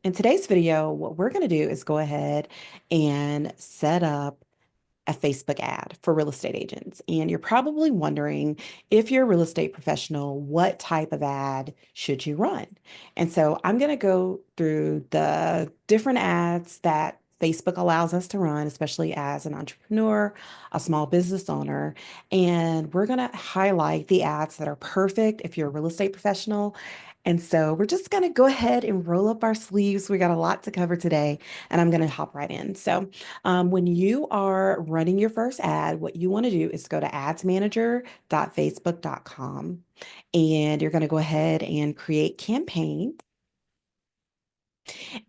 In today's video, what we're going to do is go ahead and set up a Facebook ad for real estate agents. And you're probably wondering, if you're a real estate professional, what type of ad should you run? And so I'm going to go through the different ads that Facebook allows us to run, especially as an entrepreneur, a small business owner. And we're going to highlight the ads that are perfect if you're a real estate professional. And so we're just going to go ahead and roll up our sleeves. We got a lot to cover today, and I'm going to hop right in. When you are running your first ad, what you want to do is go to adsmanager.facebook.com, and you're going to go ahead and create campaign.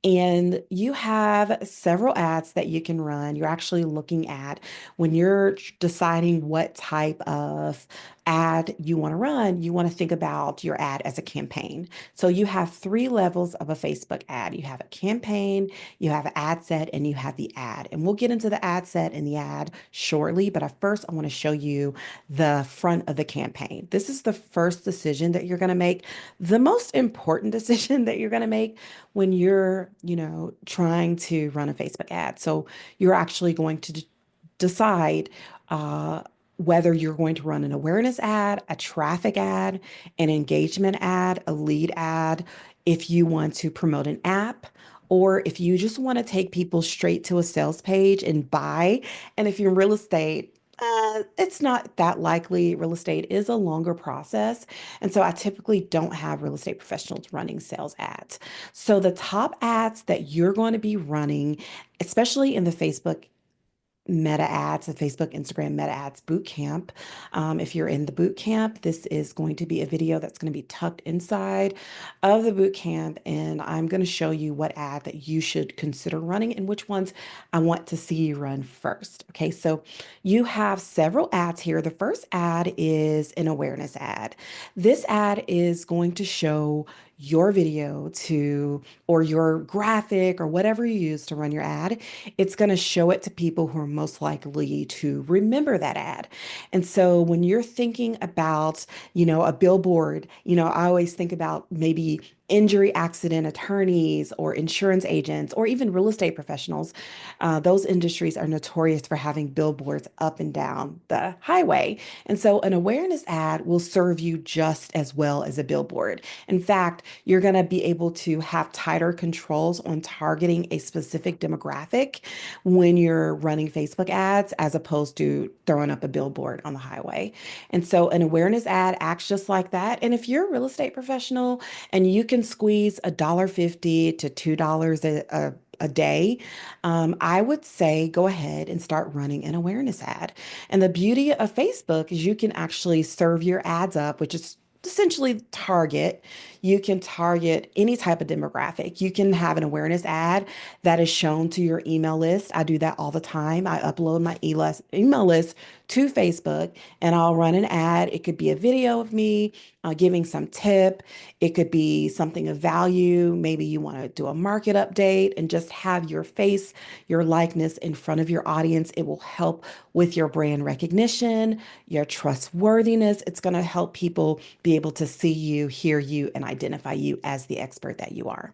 And you have several ads that you can run. You're actually looking at when you're deciding what type of ad you want to run, you want to think about your ad as a campaign. So you have three levels of a Facebook ad. You have a campaign, you have an ad set, and you have the ad. And we'll get into the ad set and the ad shortly, but first I want to show you the front of the campaign. This is the first decision that you're going to make, the most important decision that you're going to make when you're, trying to run a Facebook ad. So you're actually going to decide uh, whether you're going to run an awareness ad, a traffic ad, an engagement ad, a lead ad, if you want to promote an app, or if you just want to take people straight to a sales page and buy. And if you're in real estate, it's not that likely. Real estate is a longer process. And so I typically don't have real estate professionals running sales ads. So the top ads that you're going to be running, especially in the Facebook meta ads, the Facebook, Instagram meta ads boot camp. If you're in the boot camp, this is going to be a video that's going to be tucked inside of the boot camp. And I'm going to show you what ad that you should consider running and which ones I want to see you run first. Okay, so you have several ads here. The first ad is an awareness ad. This ad is going to show your video to, or your graphic, or whatever you use to run your ad. It's going to show it to people who are most likely to remember that ad. And so when you're thinking about, a billboard, I always think about maybe injury accident attorneys or insurance agents or even real estate professionals. Those industries are notorious for having billboards up and down the highway. And so an awareness ad will serve you just as well as a billboard. In fact, you're going to be able to have tighter controls on targeting a specific demographic when you're running Facebook ads as opposed to throwing up a billboard on the highway. And so an awareness ad acts just like that. And if you're a real estate professional and you can squeeze $1.50 to $2 a day, I would say go ahead and start running an awareness ad. And the beauty of Facebook is you can actually serve your ads up, which is essentially target. You can target any type of demographic. You can have an awareness ad that is shown to your email list. I do that all the time. I upload my email list to Facebook and I'll run an ad. It could be a video of me giving some tip. It could be something of value. Maybe you want to do a market update and just have your face, your likeness in front of your audience. It will help with your brand recognition, your trustworthiness. It's going to help people be able to see you, hear you, and identify you as the expert that you are.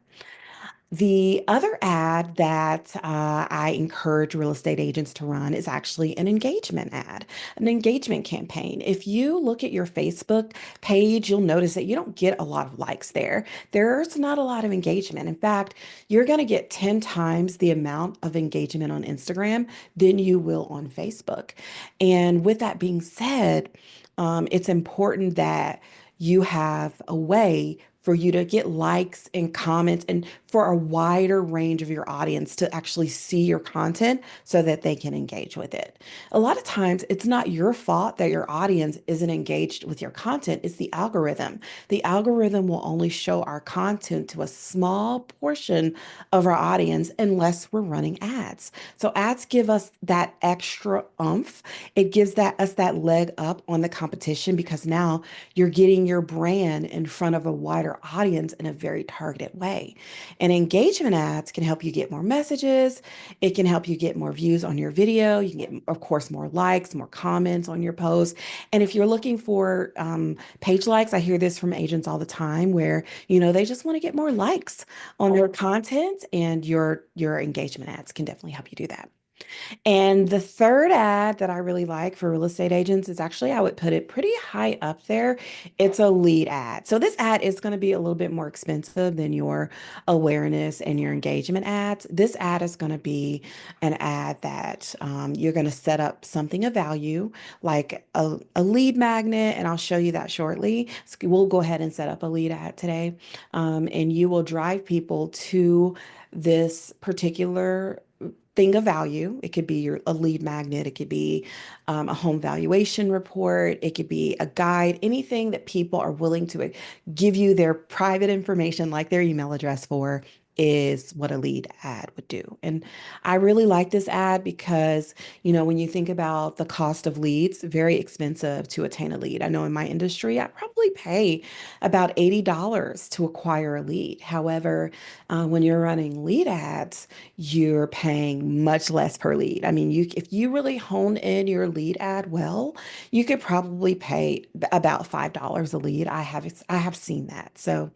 The other ad that I encourage real estate agents to run is actually an engagement ad, an engagement campaign. If you look at your Facebook page, you'll notice that you don't get a lot of likes there. There's not a lot of engagement. In fact, you're going to get 10 times the amount of engagement on Instagram than you will on Facebook. And with that being said, it's important that you have a way for you to get likes and comments and for a wider range of your audience to actually see your content so that they can engage with it. A lot of times it's not your fault that your audience isn't engaged with your content. It's the algorithm. The algorithm will only show our content to a small portion of our audience unless we're running ads. So ads give us that extra oomph. It gives us that leg up on the competition because now you're getting your brand in front of a wider your audience in a very targeted way. And engagement ads can help you get more messages. It can help you get more views on your video. You can get, of course, more likes, more comments on your post. And if you're looking for page likes, I hear this from agents all the time where, they just want to get more likes on their content, and your engagement ads can definitely help you do that. And the third ad that I really like for real estate agents is actually, I would put it pretty high up there. It's a lead ad. So this ad is going to be a little bit more expensive than your awareness and your engagement ads. This ad is going to be an ad that you're going to set up something of value, like a lead magnet, and I'll show you that shortly. So we'll go ahead and set up a lead ad today, and you will drive people to this particular thing of value. It could be a lead magnet. It could be a home valuation report. It could be a guide, anything that people are willing to give you their private information, like their email address for, is what a lead ad would do. And I really like this ad because, when you think about the cost of leads, very expensive to attain a lead. I know in my industry, I probably pay about $80 to acquire a lead. However, when you're running lead ads, you're paying much less per lead. I mean, if you really hone in your lead ad well, you could probably pay about $5 a lead. I have seen that. So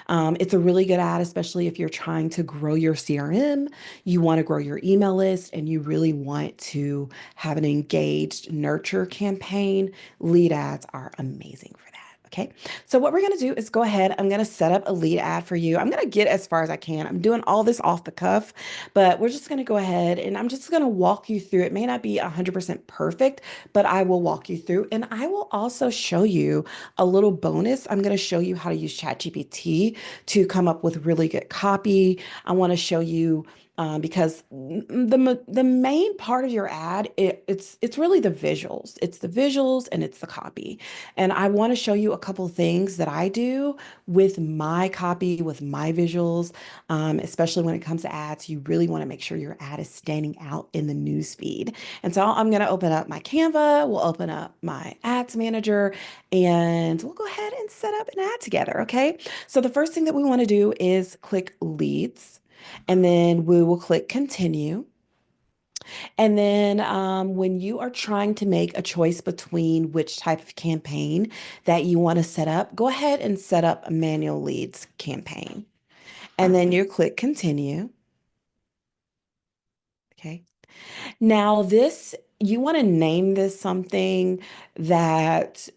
it's a really good ad, especially if you're trying to grow your CRM, you want to grow your email list, and you really want to have an engaged nurture campaign. Lead ads are amazing for that. Okay. So what we're going to do is go ahead. I'm going to set up a lead ad for you. I'm going to get as far as I can. I'm doing all this off the cuff, but we're just going to go ahead and I'm just going to walk you through. It may not be 100% perfect, but I will walk you through, and I will also show you a little bonus. I'm going to show you how to use ChatGPT to come up with really good copy. I want to show you because the main part of your ad, it's really the visuals. It's the visuals and it's the copy. And I want to show you a couple things that I do with my copy, with my visuals, especially when it comes to ads. You really want to make sure your ad is standing out in the news feed. And so I'm going to open up my Canva. We'll open up my ads manager, and we'll go ahead and set up an ad together. Okay. So the first thing that we want to do is click leads, and then we will click continue. And then when you are trying to make a choice between which type of campaign that you want to set up, go ahead and set up a manual leads campaign. And then you click continue. Okay. Now, you want to name this something that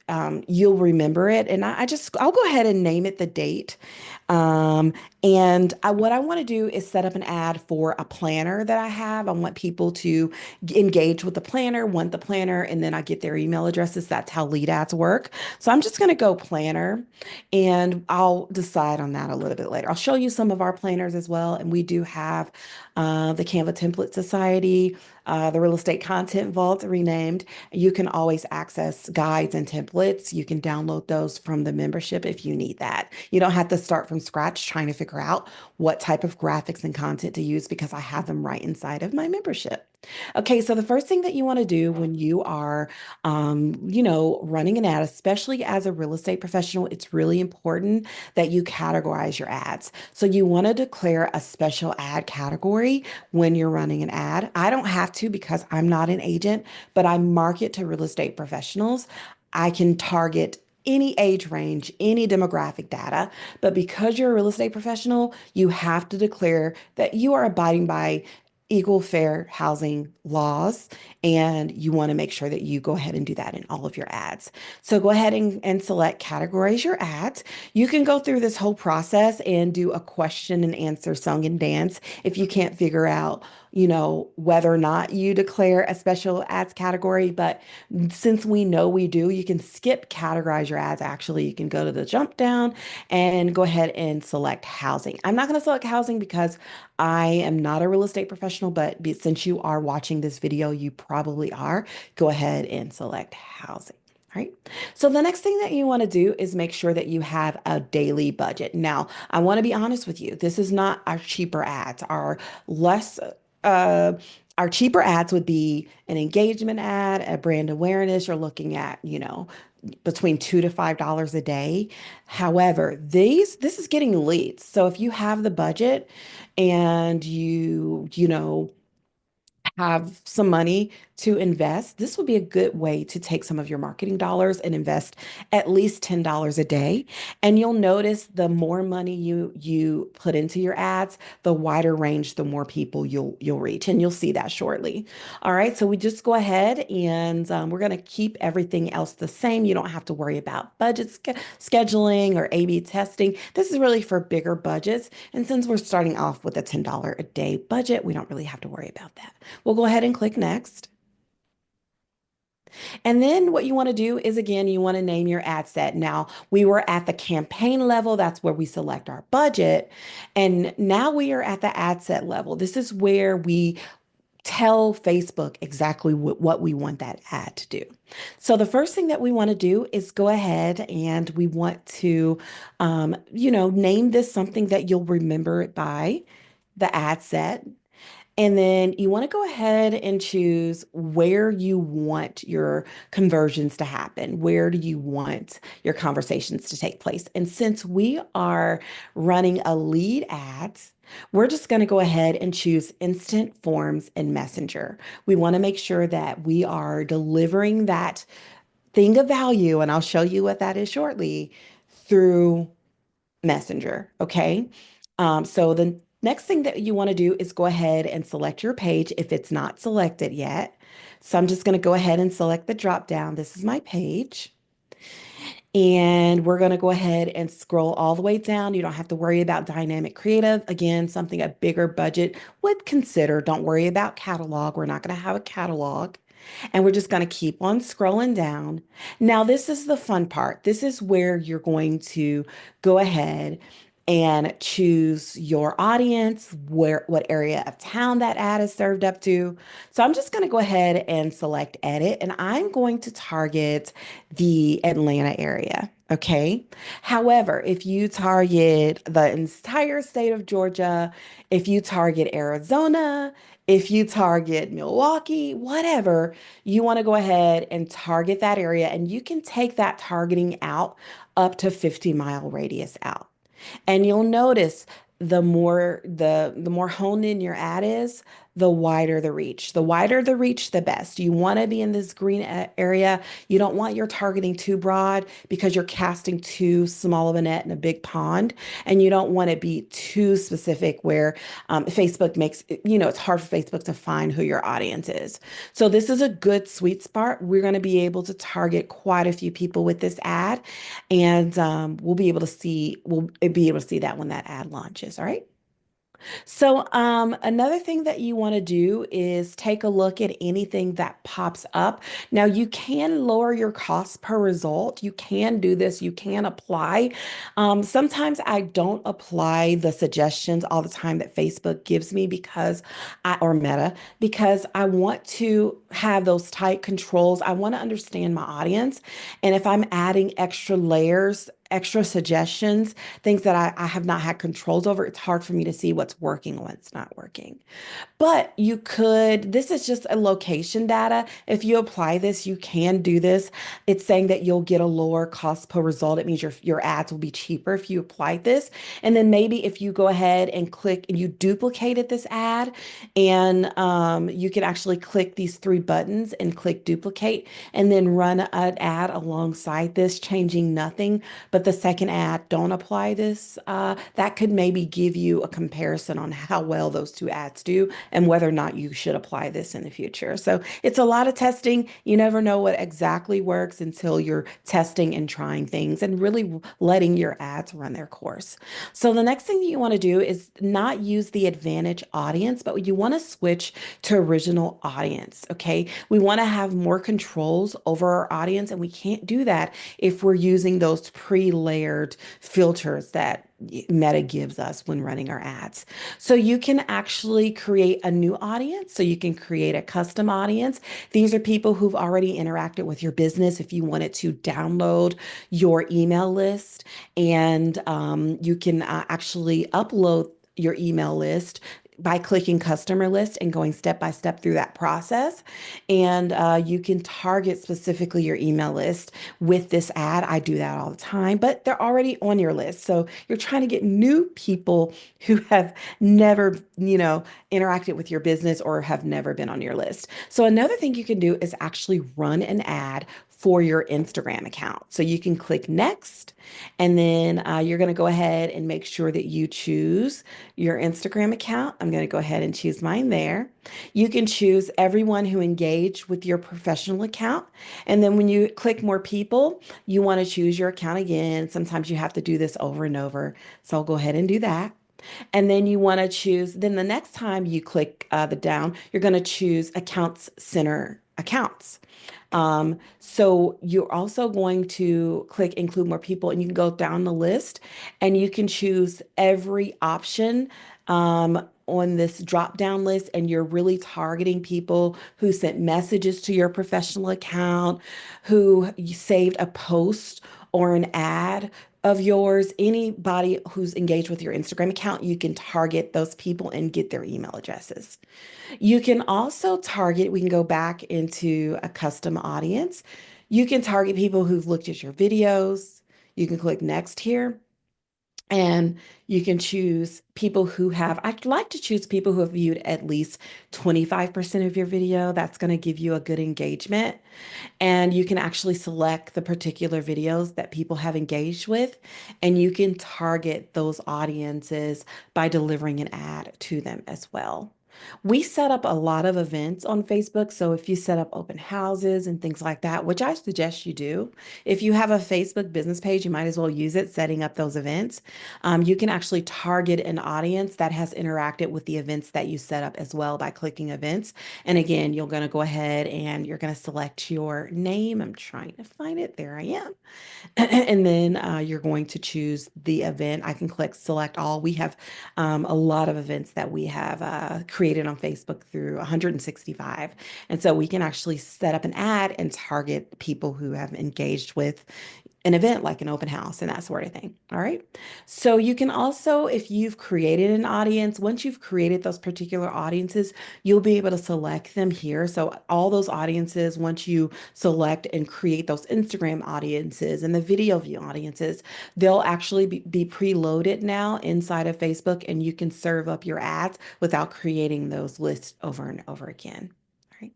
you'll remember it. And I'll go ahead and name it the date. What I want to do is set up an ad for a planner that I have. I want people to engage with the planner, want the planner, and then I get their email addresses. That's how lead ads work. So I'm just going to go planner, and I'll decide on that a little bit later. I'll show you some of our planners as well. And we do have the Canva Template Society, the Real Estate Content Vault renamed. You can always access guides and templates. You can download those from the membership if you need that. You don't have to start from scratch trying to figure out what type of graphics and content to use, because I have them right inside of my membership. Okay, so the first thing that you want to do when you are, running an ad, especially as a real estate professional, it's really important that you categorize your ads. So you want to declare a special ad category when you're running an ad. I don't have to because I'm not an agent, but I market to real estate professionals. I can target any age range, any demographic data. But because you're a real estate professional, you have to declare that you are abiding by equal fair housing laws, and you want to make sure that you go ahead and do that in all of your ads. So go ahead and select categorize your ads. You can go through this whole process and do a question and answer song and dance if you can't figure out, whether or not you declare a special ads category. But since we know we do, you can skip categorize your ads. Actually, you can go to the jump down and go ahead and select housing. I'm not going to select housing because I am not a real estate professional, but since you are watching this video, you probably are. Go ahead and select housing. All right. So the next thing that you want to do is make sure that you have a daily budget. Now, I want to be honest with you. This is not our cheaper ads. Less, uh, our cheaper ads would be an engagement ad, a brand awareness. You're looking at, between $2 to $5 a day. However, this is getting leads. So if you have the budget and you have some money to invest, this would be a good way to take some of your marketing dollars and invest at least $10 a day. And you'll notice the more money you put into your ads, the wider range, the more people you'll reach. And you'll see that shortly. All right, so we just go ahead and we're going to keep everything else the same. You don't have to worry about budget scheduling or A/B testing. This is really for bigger budgets. And since we're starting off with a $10 a day budget, we don't really have to worry about that. We'll go ahead and click next. And then what you want to do is, again, you want to name your ad set. Now, we were at the campaign level. That's where we select our budget. And now we are at the ad set level. This is where we tell Facebook exactly what we want that ad to do. So the first thing that we want to do is go ahead and we want to, name this something that you'll remember it by, the ad set. And then you want to go ahead and choose where you want your conversions to happen. Where do you want your conversations to take place? And since we are running a lead ad, we're just going to go ahead and choose instant forms and messenger. We want to make sure that we are delivering that thing of value, and I'll show you what that is shortly, through Messenger. Okay. So the next thing that you want to do is go ahead and select your page if it's not selected yet. So I'm just going to go ahead and select the drop down. This is my page. And we're going to go ahead and scroll all the way down. You don't have to worry about dynamic creative. Again, something a bigger budget would consider. Don't worry about catalog. We're not going to have a catalog. And we're just going to keep on scrolling down. Now, this is the fun part. This is where you're going to go ahead and choose your audience, what area of town that ad is served up to. So I'm just going to go ahead and select edit, and I'm going to target the Atlanta area. Okay. However, if you target the entire state of Georgia, if you target Arizona, if you target Milwaukee, whatever, you want to go ahead and target that area, and you can take that targeting out up to 50-mile radius out. And you'll notice the more honed in your ad is, the wider the reach. The wider the reach, the best. You want to be in this green area. You don't want your targeting too broad because you're casting too small of a net in a big pond. And you don't want to be too specific where Facebook makes, it's hard for Facebook to find who your audience is. So this is a good sweet spot. We're going to be able to target quite a few people with this ad. And we'll be able to see that when that ad launches. All right. So, another thing that you want to do is take a look at anything that pops up. Now, you can lower your cost per result. You can do this. You can apply. Sometimes I don't apply the suggestions all the time that Facebook gives me or Meta, because I want to have those tight controls. I want to understand my audience. And if I'm adding extra layers, extra suggestions, things that I have not had controls over, it's hard for me to see what's working and what's not working. But this is just a location data. If you apply this, you can do this. It's saying that you'll get a lower cost per result. It means your ads will be cheaper if you apply this. And then maybe if you go ahead and click and you duplicated this ad, and you can actually click these three buttons and click duplicate and then run an ad alongside this, changing nothing. But the second ad, don't apply this. That could maybe give you a comparison on how well those two ads do and whether or not you should apply this in the future. So it's a lot of testing. You never know what exactly works until you're testing and trying things and really letting your ads run their course. So the next thing that you want to do is not use the advantage audience, but you want to switch to original audience. Okay. We want to have more controls over our audience, and we can't do that if we're using those pre-layered filters that Meta gives us when running our ads. So you can actually create a new audience. So you can create a custom audience. These are people who've already interacted with your business. If you wanted to download your email list, and you can actually upload your email list by clicking customer list and going step by step through that process. And you can target specifically your email list with this ad. I do that all the time, but they're already on your list. So you're trying to get new people who have never, interacted with your business or have never been on your list. So another thing you can do is actually run an ad for your Instagram account. So you can click next, and then you're going to go ahead and make sure that you choose your Instagram account. I'm going to go ahead and choose mine there. You can choose everyone who engaged with your professional account. And then when you click more people, you want to choose your account again. Sometimes you have to do this over and over. So I'll go ahead and do that. And then you want to choose, then the next time you click the down, you're going to choose accounts center accounts. So you're also going to click include more people, and you can go down the list and you can choose every option on this drop down list. And you're really targeting people who sent messages to your professional account, who you saved a post or an ad of yours. Anybody who's engaged with your Instagram account, you can target those people and get their email addresses. You can also target, we can go back into a custom audience. You can target people who've looked at your videos. You can click next here. And you can choose people who have, I'd like to choose people who have viewed at least 25% of your video. That's going to give you a good engagement. And you can actually select the particular videos that people have engaged with, and you can target those audiences by delivering an ad to them as well. We set up a lot of events on Facebook. So if you set up open houses and things like that, which I suggest you do, if you have a Facebook business page, you might as well use it setting up those events. You can actually target an audience that has interacted with the events that you set up as well by clicking events. And again, you're going to go ahead and you're going to select your name. I'm trying to find it. There I am. And then you're going to choose the event. I can click select all. We have a lot of events that we have created on Facebook through 165. And so we can actually set up an ad and target people who have engaged with an event like an open house and that sort of thing. All right. So you can also, if you've created an audience, once you've created those particular audiences, you'll be able to select them here. So all those audiences, once you select and create those Instagram audiences and the video view audiences, they'll actually be preloaded now inside of Facebook, and you can serve up your ads without creating those lists over and over again. All right.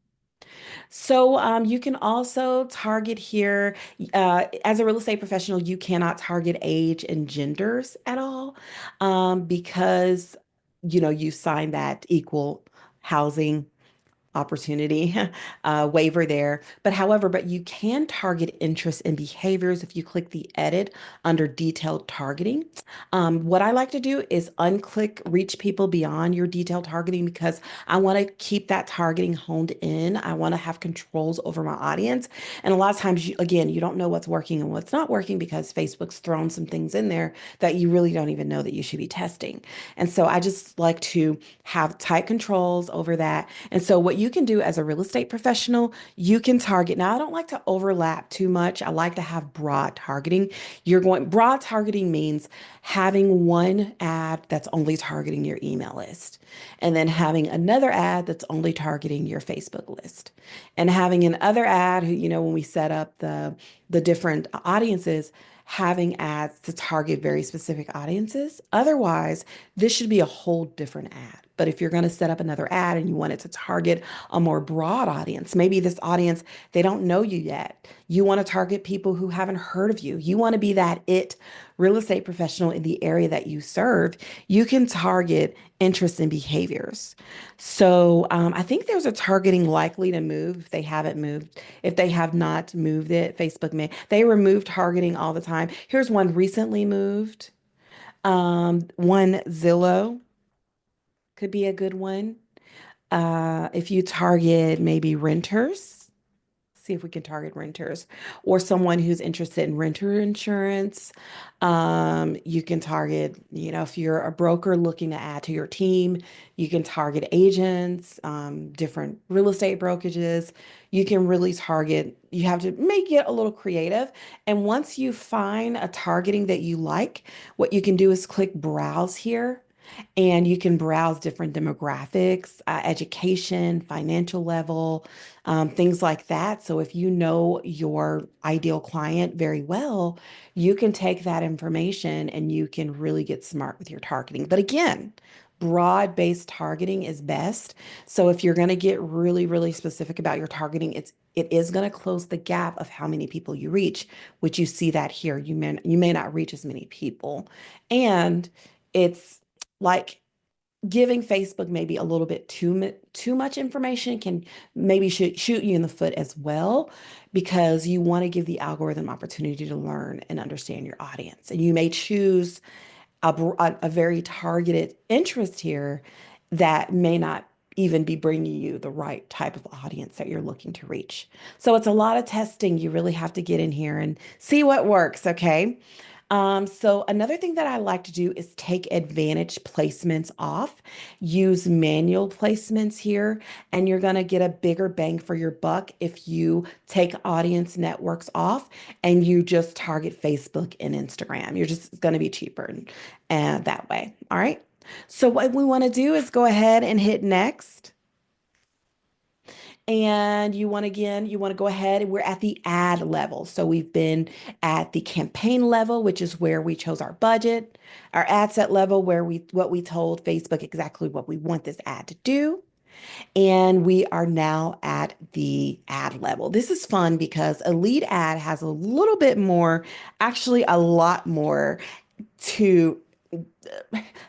So you can also target here, as a real estate professional, you cannot target age and genders at all, because you signed that equal housing opportunity waiver there. But you can target interests and behaviors if you click the edit under detailed targeting. What I like to do is unclick reach people beyond your detailed targeting, because I want to keep that targeting honed in. I want to have controls over my audience. And a lot of times, again, you don't know what's working and what's not working because Facebook's thrown some things in there that you really don't even know that you should be testing. And so I just like to have tight controls over that. And so what you can do as a real estate professional, you can target. Now, I don't like to overlap too much. I like to have broad targeting. Broad targeting means having one ad that's only targeting your email list, and then having another ad that's only targeting your Facebook list, and having another ad who, when we set up the different audiences, having ads to target very specific audiences. Otherwise, this should be a whole different ad. But if you're going to set up another ad and you want it to target a more broad audience, maybe this audience, they don't know you yet. You want to target people who haven't heard of you. You want to be that real estate professional in the area that you serve. You can target interests and behaviors. So I think there's a targeting likely to move if they haven't moved. If they have not moved it, Facebook may. They remove targeting all the time. Here's one recently moved. One Zillow could be a good one. If you target maybe renters, see if we can target renters or someone who's interested in renter insurance. You can target, if you're a broker looking to add to your team, you can target agents, different real estate brokerages. You can really target, you have to make it a little creative. And once you find a targeting that you like, what you can do is click browse here. and you can browse different demographics, education, financial level, things like that. So if you know your ideal client very well, you can take that information and you can really get smart with your targeting. But again, broad-based targeting is best. So if you're going to get really, really specific about your targeting, it is going to close the gap of how many people you reach, which you see that here. You may not reach as many people. And it's like giving Facebook maybe a little bit too much information can maybe shoot you in the foot as well, because you want to give the algorithm opportunity to learn and understand your audience. And you may choose a very targeted interest here that may not even be bringing you the right type of audience that you're looking to reach. So it's a lot of testing. You really have to get in here and see what works, okay? So another thing that I like to do is take advantage placements off, use manual placements here, and you're going to get a bigger bang for your buck if you take audience networks off and you just target Facebook and Instagram. You're just going to be cheaper and that way. All right. So what we want to do is go ahead and hit next. And you want to go ahead. We're at the ad level. So we've been at the campaign level, which is where we chose our budget, our ad set level, where we told Facebook exactly what we want this ad to do. And we are now at the ad level. This is fun because a lead ad has a little bit more, actually a lot more to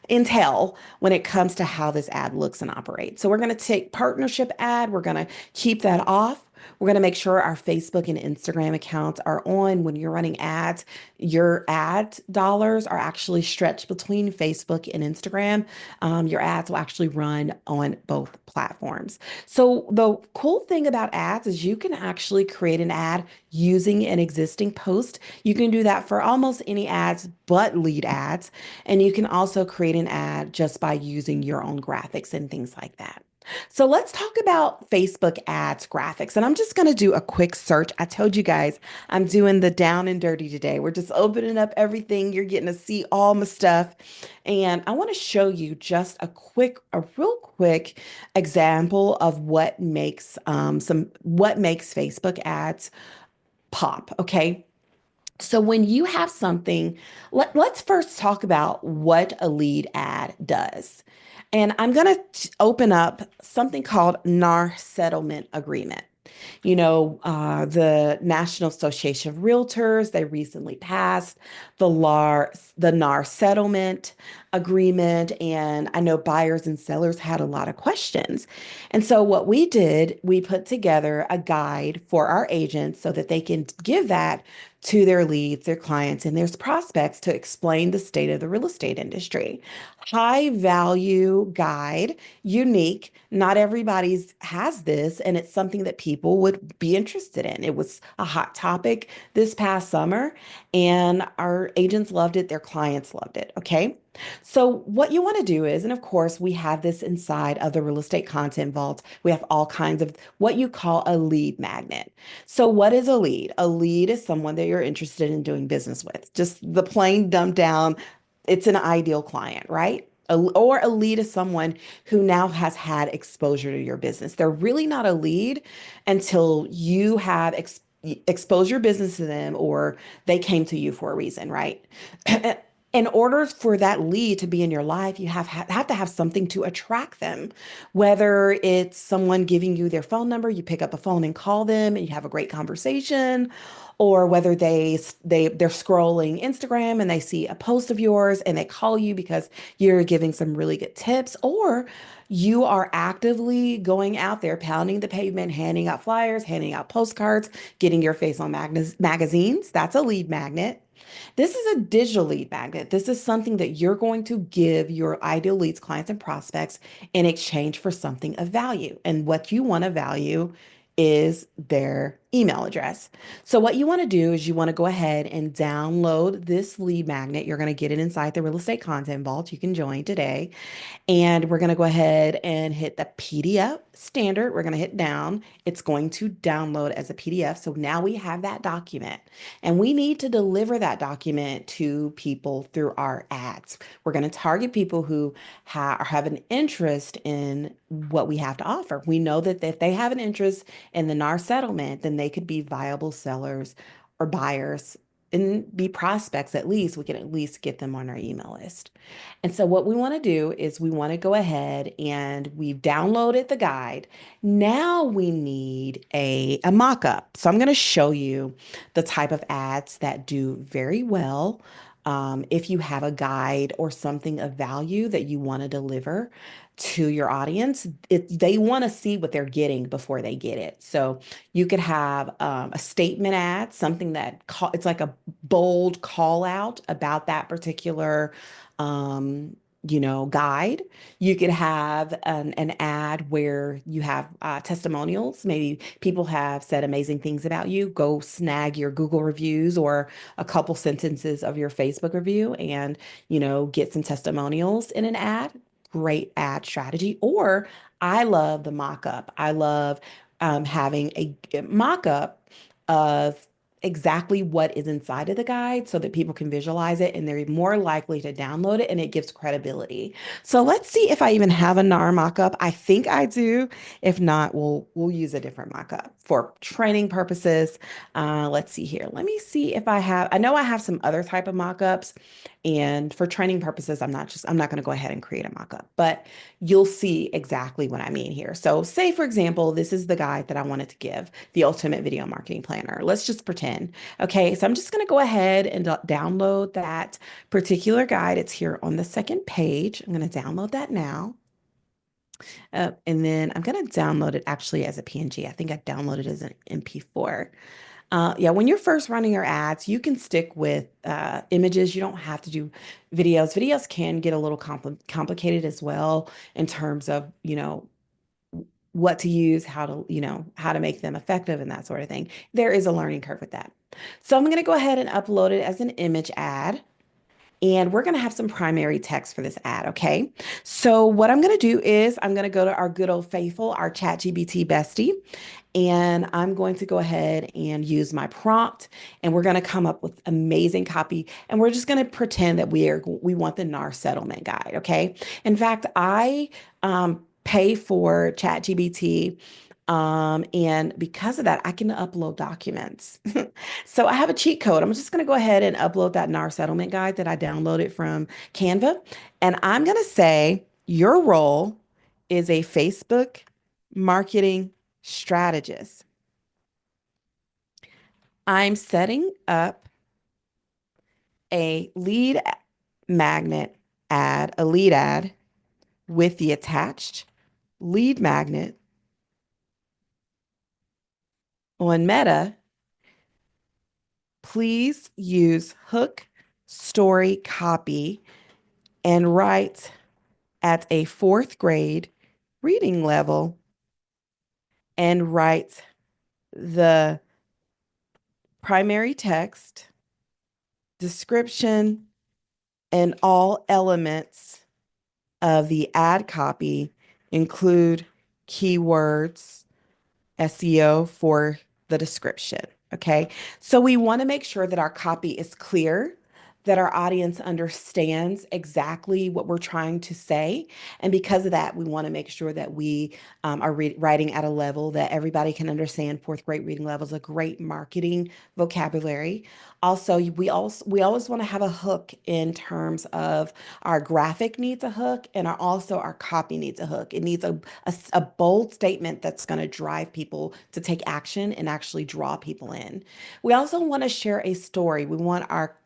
intel when it comes to how this ad looks and operates. So we're going to take partnership ad, we're going to keep that off. We're going to make sure our Facebook and Instagram accounts are on when you're running ads. Your ad dollars are actually stretched between Facebook and Instagram. Your ads will actually run on both platforms. So the cool thing about ads is you can actually create an ad using an existing post. You can do that for almost any ads but lead ads. And you can also create an ad just by using your own graphics and things like that. So let's talk about Facebook ads graphics. And I'm just going to do a quick search. I told you guys I'm doing the down and dirty today. We're just opening up everything. You're getting to see all my stuff. And I want to show you just a real quick example of what makes Facebook ads pop. Okay. So when you have something, let's first talk about what a lead ad does. And I'm going to open up something called NAR settlement agreement. The National Association of Realtors, they recently passed the NAR settlement agreement. And I know buyers and sellers had a lot of questions. And so what we did, we put together a guide for our agents so that they can give that to their leads, their clients, and their prospects to explain the state of the real estate industry. High value guide, unique. Not everybody's has this, and it's something that people would be interested in. It was a hot topic this past summer, and our agents loved it, their clients loved it. Okay. So, what you want to do is, and of course, we have this inside of the real estate content vault. We have all kinds of what you call a lead magnet. So, what is a lead? A lead is someone that you're interested in doing business with. Just the plain dumbed down, it's an ideal client, right? Or a lead is someone who now has had exposure to your business. They're really not a lead until you have exposed your business to them or they came to you for a reason, right? In order for that lead to be in your life, you have to have something to attract them. Whether it's someone giving you their phone number, you pick up a phone and call them and you have a great conversation, or whether they're scrolling Instagram and they see a post of yours and they call you because you're giving some really good tips, or you are actively going out there pounding the pavement, handing out flyers, handing out postcards, getting your face on magazines. That's a lead magnet. This is a digital lead magnet. This is something that you're going to give your ideal leads, clients, and prospects in exchange for something of value. And what you want to value is their email address. So what you want to do is you want to go ahead and download this lead magnet. You're going to get it inside the Real Estate Content Vault. You can join today. And we're going to go ahead and hit the PDF standard. We're going to hit down. It's going to download as a PDF. So now we have that document and we need to deliver that document to people through our ads. We're going to target people who have an interest in what we have to offer. We know that if they have an interest in the NAR settlement, then they could be viable sellers or buyers and be prospects at least. We can at least get them on our email list. And so what we want to do is we want to go ahead and we've downloaded the guide. Now we need a mock-up. So I'm going to show you the type of ads that do very well. If you have a guide or something of value that you want to deliver to your audience, they want to see what they're getting before they get it. So you could have a statement ad, something it's like a bold call out about that particular guide. You could have an ad where you have testimonials. Maybe people have said amazing things about you. Go snag your Google reviews or a couple sentences of your Facebook review and, get some testimonials in an ad. Great ad strategy. Or I love the mock-up. I love having a mock-up of exactly what is inside of the guide so that people can visualize it and they're more likely to download it and it gives credibility. So let's see if I even have a NAR mockup. I think I do. If not, we'll use a different mockup for training purposes. Let's see here. Let me see if I have. I know I have some other type of mockups, and for training purposes, I'm not going to go ahead and create a mockup, but you'll see exactly what I mean here. So say, for example, this is the guide that I wanted to give, the Ultimate Video Marketing Planner. Let's just pretend. Okay, so I'm just going to go ahead and download that particular guide. It's here on the second page. I'm going to download that now. And then I'm going to download it actually as a PNG. I think I downloaded it as an MP4. Yeah, when you're first running your ads, you can stick with images. You don't have to do videos. Videos can get a little complicated as well in terms of, what to use, how to make them effective and that sort of thing. There is a learning curve with that. So I'm going to go ahead and upload it as an image ad. And we're going to have some primary text for this ad, okay? So what I'm going to do is I'm going to go to our good old faithful, our ChatGPT bestie, and I'm going to go ahead and use my prompt, and we're going to come up with amazing copy, and we're just going to pretend that we want the NAR settlement guide, okay? In fact, I pay for ChatGPT. And because of that, I can upload documents. So I have a cheat code. I'm just going to go ahead and upload that NAR settlement guide that I downloaded from Canva. And I'm going to say your role is a Facebook marketing strategist. I'm setting up a magnet a lead ad with the attached lead magnet on Meta. Please use hook story copy and write at a fourth grade reading level and write the primary text, description, and all elements of the ad copy include keywords, SEO for the description. Okay. So we want to make sure that our copy is clear, that our audience understands exactly what we're trying to say. And because of that, we want to make sure that we are writing at a level that everybody can understand. Fourth grade reading level is a great marketing vocabulary. Also, we always want to have a hook in terms of our graphic needs a hook and also our copy needs a hook. It needs a bold statement that's going to drive people to take action and actually draw people in. We also want to share a story. We want our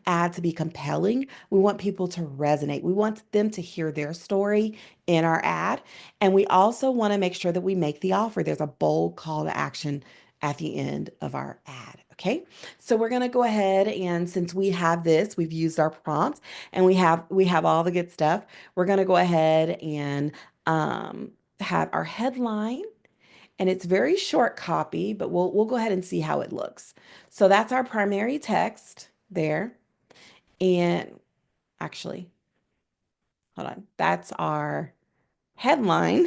ad to be compelling. We want people to resonate. We want them to hear their story in our ad. And we also want to make sure that we make the offer. There's a bold call to action at the end of our ad. Okay, so we're going to go ahead and since we have this, we've used our prompt and we have all the good stuff. We're going to go ahead and have our headline And it's very short copy, but we'll go ahead and see how it looks. So that's our primary text there. And actually, hold on. That's our headline.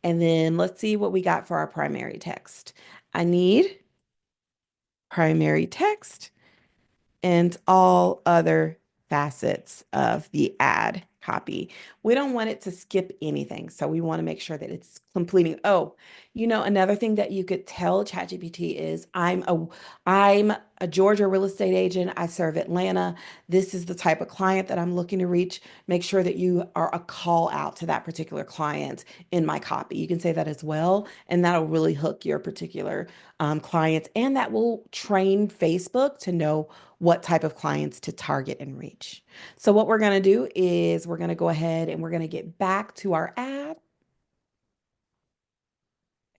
And then let's see what we got for our primary text. I need primary text and all other facets of the ad copy. We don't want it to skip anything. So we want to make sure that it's completing. Oh, another thing that you could tell ChatGPT is I'm a Georgia real estate agent. I serve Atlanta. This is the type of client that I'm looking to reach. Make sure that you are a call out to that particular client in my copy. You can say that as well, and that'll really hook your particular clients, and that will train Facebook to know what type of clients to target and reach. So what we're going to do is we're going to go ahead and we're going to get back to our ad.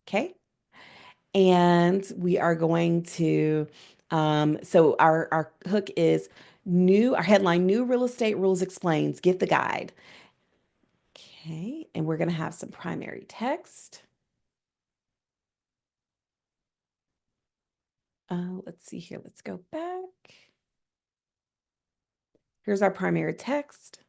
Okay. And we are going to, so our hook is our headline, New Real Estate Rules Explains, get the guide. Okay. And we're going to have some primary text. Let's see here. Let's go back. Here's our primary text.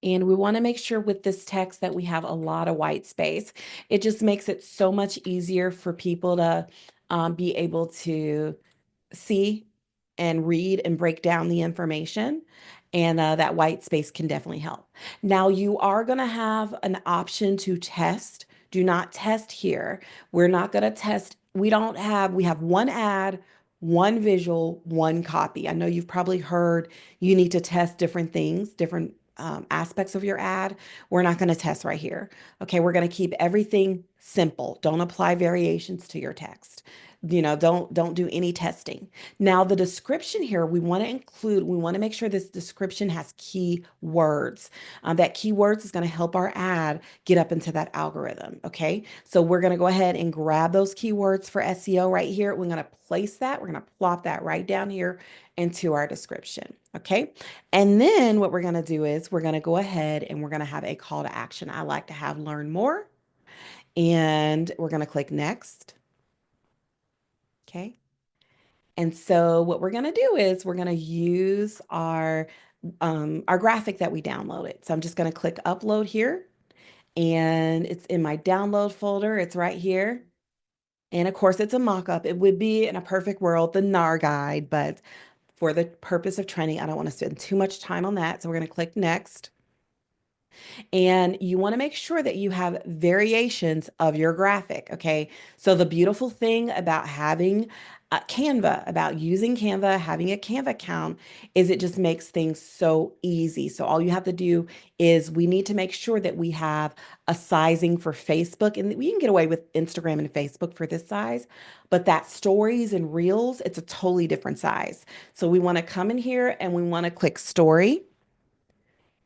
And we want to make sure with this text that we have a lot of white space. It just makes it so much easier for people to be able to see and read and break down the information. And that white space can definitely help. Now, you are going to have an option to test. Do not test here. We're not going to test. We have one ad, one visual, one copy. I know you've probably heard you need to test different things, different aspects of your ad. We're not going to test right here. Okay, we're going to keep everything simple. Don't apply variations to your text. Don't do any testing. Now, the description here, we want to make sure this description has key words. That keywords is going to help our ad get up into that algorithm. Okay, so we're going to go ahead and grab those keywords for SEO right here. We're going to place that. We're going to plop that right down here into our description. Okay, and then what we're going to do is we're going to go ahead and we're going to have a call to action. I like to have learn more, and we're going to click next. Okay. And so what we're going to do is we're going to use our graphic that we downloaded. So I'm just going to click upload here, and it's in my download folder. It's right here. And of course, it's a mock-up. It would be in a perfect world the NAR guide, but for the purpose of training, I don't want to spend too much time on that. So we're going to click next. And you want to make sure that you have variations of your graphic. Okay. So the beautiful thing about having Canva, about using Canva, having a Canva account, is it just makes things so easy. So all you have to do is we need to make sure that we have a sizing for Facebook, and we can get away with Instagram and Facebook for this size, but that stories and reels, it's a totally different size. So we want to come in here and we want to click story.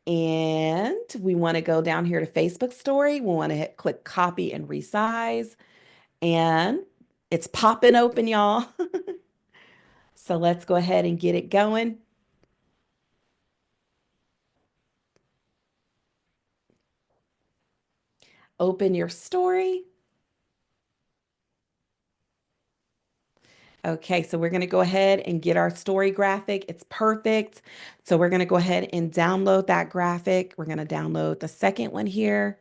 And we want to go down here to Facebook story. We want to click copy and resize. And it's popping open, y'all. So let's go ahead and get it going. Open your story. Okay, so we're going to go ahead and get our story graphic. It's perfect. So we're going to go ahead and download that graphic. We're going to download the second one here.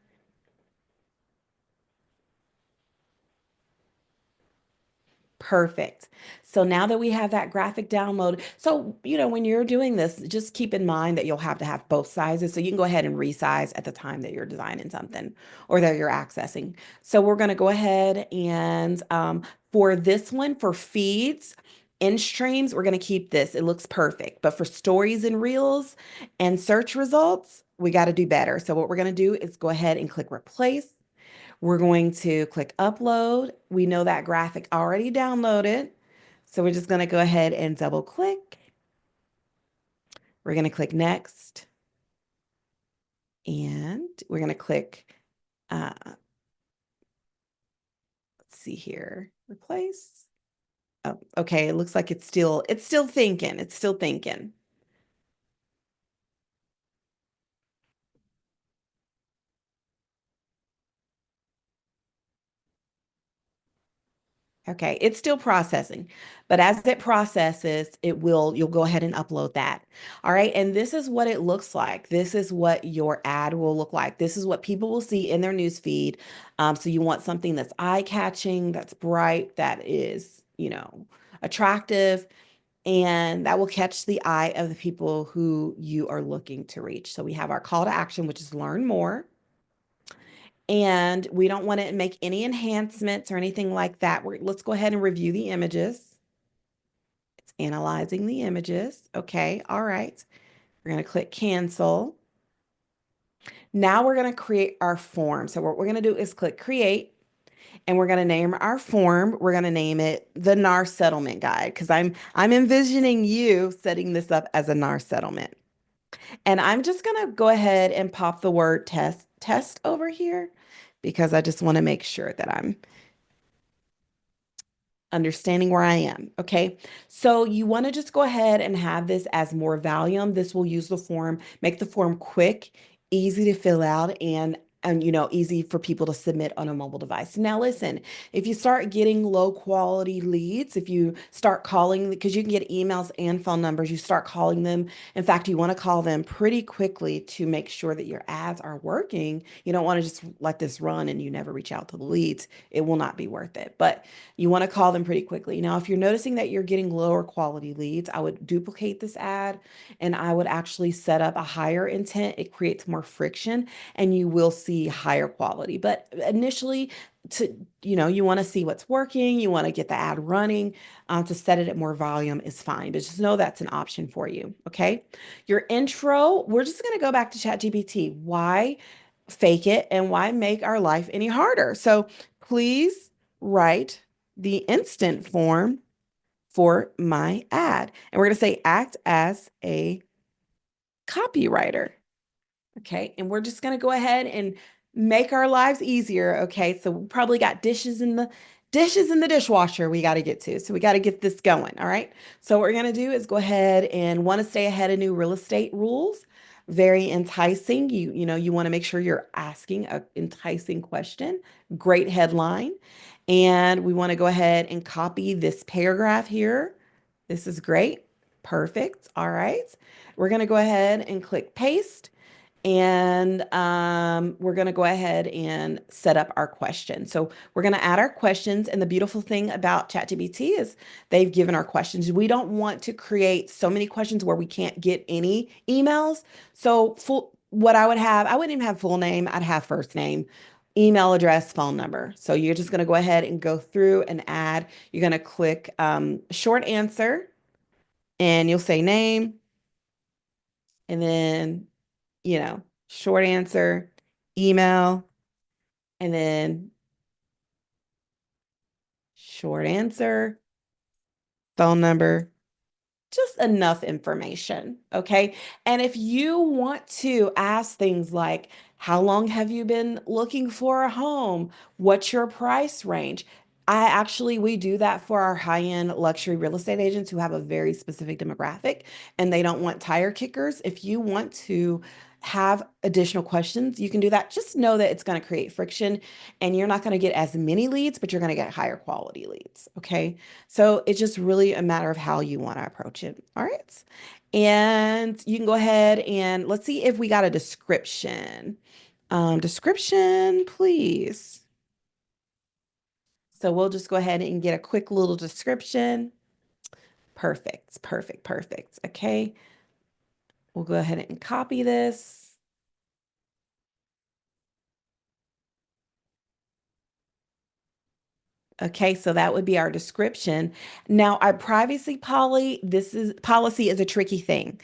Perfect. So now that we have that graphic download, so when you're doing this, just keep in mind that you'll have to have both sizes. So you can go ahead and resize at the time that you're designing something or that you're accessing. So we're going to go ahead and for this one, for feeds and streams, we're going to keep this. It looks perfect. But for stories and reels and search results, we got to do better. So what we're going to do is go ahead and click replace. We're going to click upload. We know that graphic already downloaded. So we're just going to go ahead and double click. We're going to click next. And we're going to click, let's see here, replace. Oh, okay, it looks like it's still thinking. It's still thinking. Okay, it's still processing, but as it processes, you'll go ahead and upload that. All right, and this is what it looks like. This is what your ad will look like. This is what people will see in their news feed. So you want something that's eye-catching, that's bright, that is, attractive, and that will catch the eye of the people who you are looking to reach. So we have our call to action, which is learn more. And we don't want to make any enhancements or anything like that. Let's go ahead and review the images. It's analyzing the images. Okay, all right. We're going to click cancel. Now we're going to create our form. So what we're going to do is click create, and we're going to name our form. We're going to name it the NAR settlement guide because I'm envisioning you setting this up as a NAR settlement. And I'm just going to go ahead and pop the word test over here because I just want to make sure that I'm understanding where I am. Okay. So you want to just go ahead and have this as more volume. This will use the form, make the form quick, easy to fill out, and easy for people to submit on a mobile device. Now listen, if you start getting low quality leads, if you start calling, because you can get emails and phone numbers, you start calling them. In fact, you want to call them pretty quickly to make sure that your ads are working. You don't want to just let this run and you never reach out to the leads. It will not be worth it. But you want to call them pretty quickly. Now, if you're noticing that you're getting lower quality leads, I would duplicate this ad and I would actually set up a higher intent. It creates more friction and you will see higher quality. But initially, you want to see what's working, you want to get the ad running. To set it at more volume is fine, but just know that's an option for you. Okay. Your intro, we're just going to go back to ChatGPT. Why fake it and why make our life any harder? So please write the instant form for my ad. And we're going to say act as a copywriter. Okay. And we're just going to go ahead and make our lives easier. Okay. So we probably got dishes in the dishwasher we got to get to. So we got to get this going. All right. So what we're going to do is go ahead and want to stay ahead of new real estate rules. Very enticing. You want to make sure you're asking a enticing question. Great headline. And we want to go ahead and copy this paragraph here. This is great. Perfect. All right. We're going to go ahead and click paste. And we're going to go ahead and set up our questions. So we're going to add our questions. And the beautiful thing about ChatGPT is they've given our questions. We don't want to create so many questions where we can't get any emails. So what I wouldn't even have full name. I'd have first name, email address, phone number. So you're just going to go ahead and go through and add. You're going to click short answer and you'll say name and then short answer, email, and then short answer, phone number, just enough information. Okay. And if you want to ask things like, how long have you been looking for a home? What's your price range? We do that for our high-end luxury real estate agents who have a very specific demographic and they don't want tire kickers. If you want to have additional questions, you can do that. Just know that it's going to create friction and you're not going to get as many leads, but you're going to get higher quality leads. Okay. So it's just really a matter of how you want to approach it. All right. And you can go ahead and let's see if we got a description. Description, please. So we'll just go ahead and get a quick little description. Perfect, perfect, perfect. Okay. We'll go ahead and copy this. Okay, so that would be our description. Now, our policy is a tricky thing.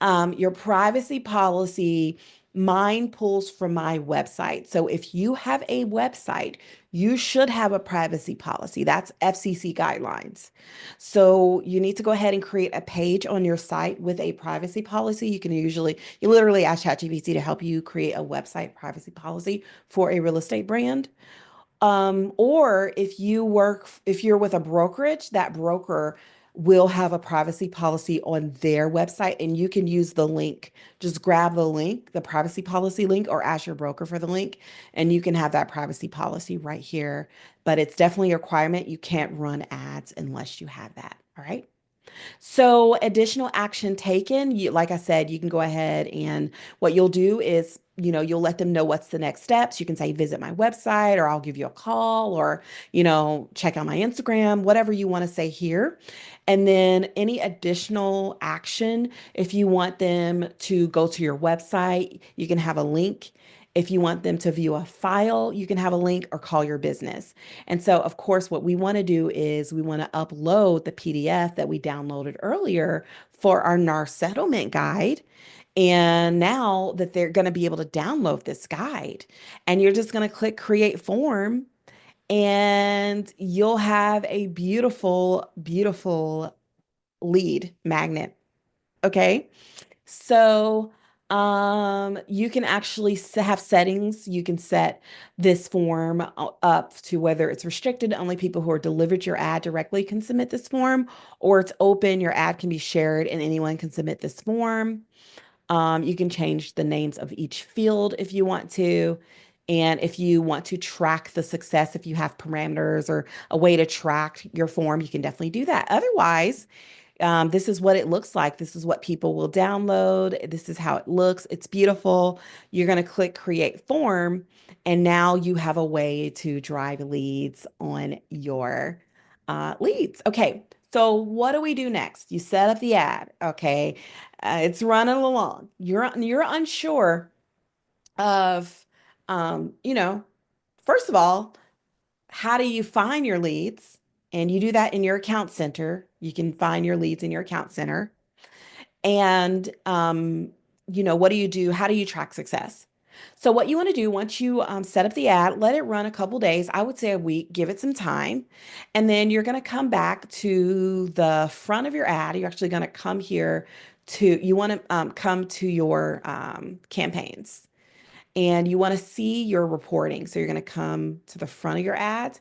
Your privacy policy, mine pulls from my website. So if you have a website, you should have a privacy policy. That's FCC guidelines. So you need to go ahead and create a page on your site with a privacy policy. You literally ask ChatGPT to help you create a website privacy policy for a real estate brand. Or if you're with a brokerage, that broker will have a privacy policy on their website and you can use the link. Just grab the link, the privacy policy link, or ask your broker for the link, and you can have that privacy policy right here. But it's definitely a requirement. You can't run ads unless you have that. All right. So, additional action taken, like I said, you can go ahead and what you'll do is, you'll let them know what's the next steps. You can say, visit my website, or I'll give you a call, or, check out my Instagram, whatever you want to say here. And then any additional action, if you want them to go to your website, you can have a link. If you want them to view a file, you can have a link or call your business. And so, of course, what we want to do is we want to upload the PDF that we downloaded earlier for our NAR settlement guide. And now that they're going to be able to download this guide, and you're just going to click create form, and you'll have a beautiful, beautiful lead magnet. Okay. So, you can actually have settings. You can set this form up to whether it's restricted, only people who are delivered your ad directly can submit this form, or it's open, your ad can be shared and anyone can submit this form. You can change the names of each field if you want to. And if you want to track the success, if you have parameters or a way to track your form, you can definitely do that. Otherwise, this is what it looks like. This is what people will download. This is how it looks. It's beautiful. You're going to click create form, and now you have a way to drive leads on your leads. Okay, so what do we do next? You set up the ad. Okay, it's running along. You're unsure of, you know, first of all, how do you find your leads? And you do that in your account center. You can find your leads in your account center. And, what do you do? How do you track success? So, what you want to do once you set up the ad, let it run a couple days. I would say a week, give it some time. And then you're going to come back to the front of your ad. You're actually going to come here you want to come to your campaigns and you want to see your reporting. So, you're going to come to the front of your ad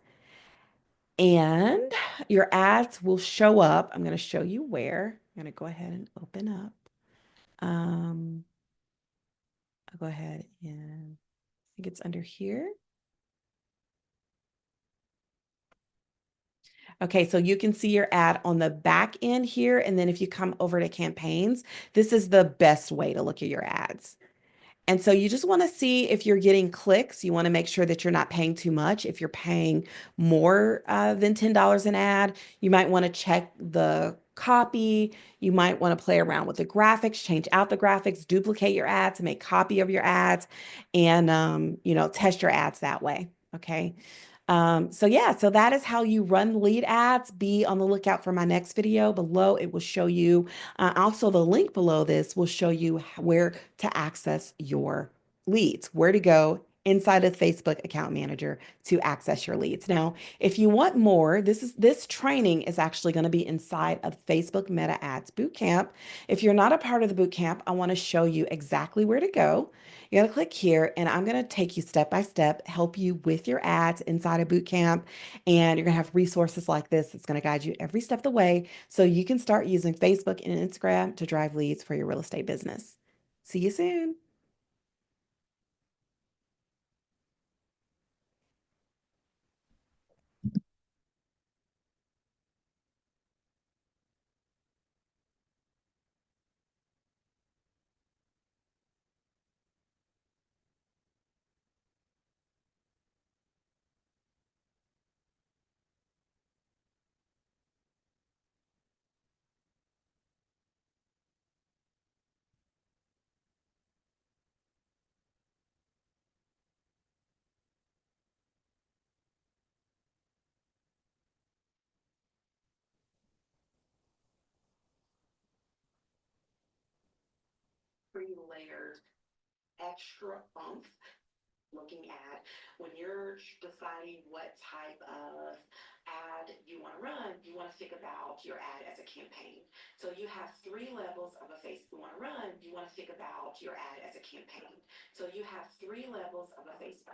and your ads will show up. I'm going to show you where. I'm going to go ahead and open up. Um, I'll go ahead and I think it's under here. Okay, so you can see your ad on the back end here. And then if you come over to campaigns, this is the best way to look at your ads. And so you just want to see if you're getting clicks. You want to make sure that you're not paying too much. If you're paying more than $10 an ad, you might want to check the copy. You might want to play around with the graphics, change out the graphics, duplicate your ads, make copy of your ads, and test your ads that way. Okay. So yeah, so that is how you run lead ads. Be on the lookout for my next video below. It will show you, also the link below this will show you where to access your leads, where to go inside of Facebook Account Manager to access your leads. Now, if you want more, this training is actually going to be inside of Facebook Meta Ads Bootcamp. If you're not a part of the bootcamp, I want to show you exactly where to go. You're going to click here, and I'm going to take you step by step, help you with your ads inside a boot camp. And you're going to have resources like this. It's going to guide you every step of the way so you can start using Facebook and Instagram to drive leads for your real estate business. See you soon. Pre-layered extra oomph looking at when you're deciding what type of ad you want to run, you want to think about your ad as a campaign. So you have three levels of a face you want to run, you want to think about your ad as a campaign. So you have three levels of a Facebook